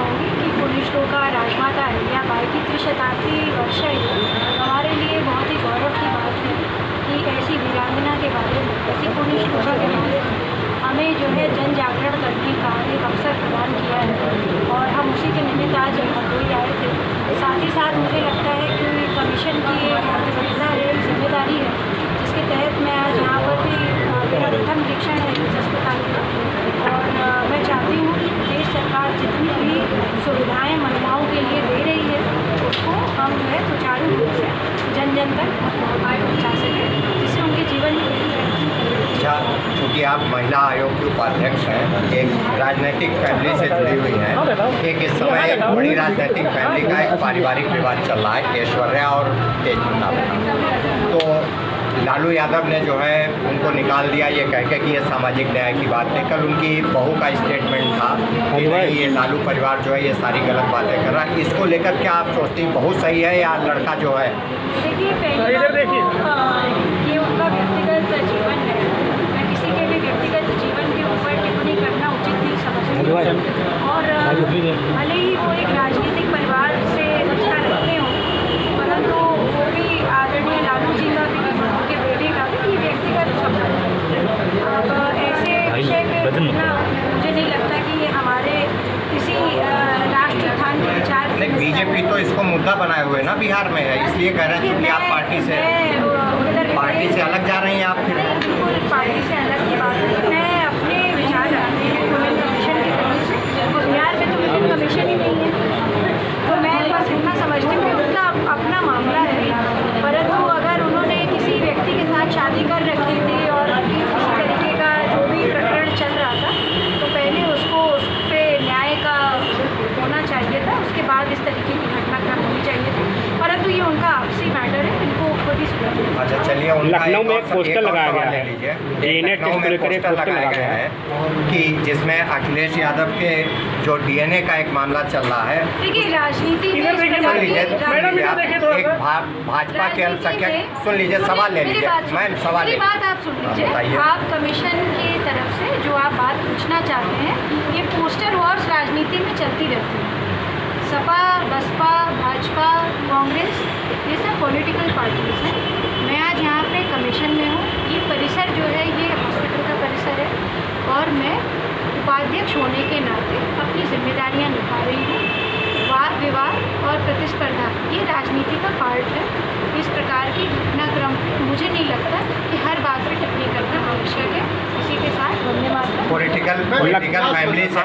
चाहूँगी कि पुण्यश्लोक का राजमाता अहिल्याबाई की त्रिशताब्दी वर्ष है। हमारे लिए बहुत ही गौरव की बात है कि ऐसी वीरांगना के बारे में, ऐसी पुण्यश्लोका के बारे में हमें जो है जन जागरण करने का एक अवसर प्रदान किया है और हम उसी के निमित्त आज हरदोई आए थे। साथ ही साथ मुझे लगता है कि कमीशन की एक जिम्मेदारी है जिसके तहत मैं आज यहाँ पर भी मेरा प्रथम निरीक्षण है इस अस्पताल का और मैं चाहती हूँ कि प्रदेश सरकार जितनी भी सुविधाएं महिलाओं के लिए दे रही है उसको हम जो है सुचारू रूप से जन जन तक पहुँचा सकें जिससे उनके जीवन में। अच्छा, चूँकि आप महिला आयोग के उपाध्यक्ष हैं, एक राजनीतिक फैमिली से जुड़ी हुई हैं, एक इस समय एक बड़ी राजनीतिक फैमिली का एक पारिवारिक विवाद चल रहा है ऐश्वर्या और तेज प्रताप। तो लालू यादव ने जो है उनको निकाल दिया ये कह के कि ये सामाजिक न्याय की बात है। कल उनकी बहू का स्टेटमेंट था कि नहीं ये लालू परिवार जो है ये सारी गलत बातें कर रहा है। इसको लेकर क्या आप सोचती हैं, बहू सही है या लड़का जो है? देखिए, पहली बात ये उनका व्यक्तिगत जीवन है, मैं किसी के भी व्यक्तिगत जीवन के ऊपर टिप्पणी करना उचित नहीं समझती और भले ही वो एक राजनीतिक परिवार से रिश्ता रखते हों परंतु वो भी आदरणीय लालू जी का भी उनके बेटे का भी व्यक्तिगत संबंध है। अब ऐसे विषय पे बोलना मुझे नहीं लगता कि ये हमारे किसी राष्ट्र स्थान के विचार। बीजेपी तो इसको मुद्दा बनाए हुए ना बिहार में है, इसलिए कह रहे हैं कि आप पार्टी से अलग जा रही हैं। आप फिर बिल्कुल पार्टी से अलग की बात है, मैं अपने विचार रखती हूँ वुमेन कमीशन की तरफ से और बिहार में तो वुमेन कमीशन ही नहीं है तो मैं बस इतना समझती हूँ कि उनका अपना मामला है। परंतु अगर उन्होंने किसी व्यक्ति के साथ शादी कर रखी थी और किसी तरीके का जो भी प्रकरण चल रहा था तो पहले उसको उस पर न्याय का होना चाहिए था, उसके बाद इस तरीके की घटनाक्रम होनी चाहिए थी। परंतु ये उनका आपसी मैटर है, इनको खुद ही सुना। अच्छा चलिए, लखनऊ में पोस्टर लगाया गया है, लखनऊ में पोस्टर लगाया गया है कि जिसमें अखिलेश यादव के जो डीएनए का एक मामला चल रहा है। देखिए, राजनीति एक भाजपा के अल्पसंख्यक सुन लीजिए, सवाल ले लीजिए मैम, सवाल मेरी बात आप सुन लीजिए। आप कमीशन की तरफ से जो आप बात पूछना चाहते हैं ये पोस्टर वॉर्स राजनीति में चलती रहती है। सपा, बसपा, भाजपा, कांग्रेस ये सब पॉलिटिकल पार्टीज हैं। मैं आज यहाँ पे कमीशन में हूँ। ये परिसर जो है ये हॉस्पिटल का परिसर है और मैं उपाध्यक्ष होने के नाते अपनी जिम्मेदारियाँ निभा रही हूँ। वाद विवाद और प्रतिस्पर्धा ये राजनीति का पार्ट है। इस प्रकार की घटनाक्रम मुझे नहीं लगता कि हर बात पर टिप्पणी करना आवश्यक है। इसी के साथ धन्यवाद। पॉलिटिकल फैमिली से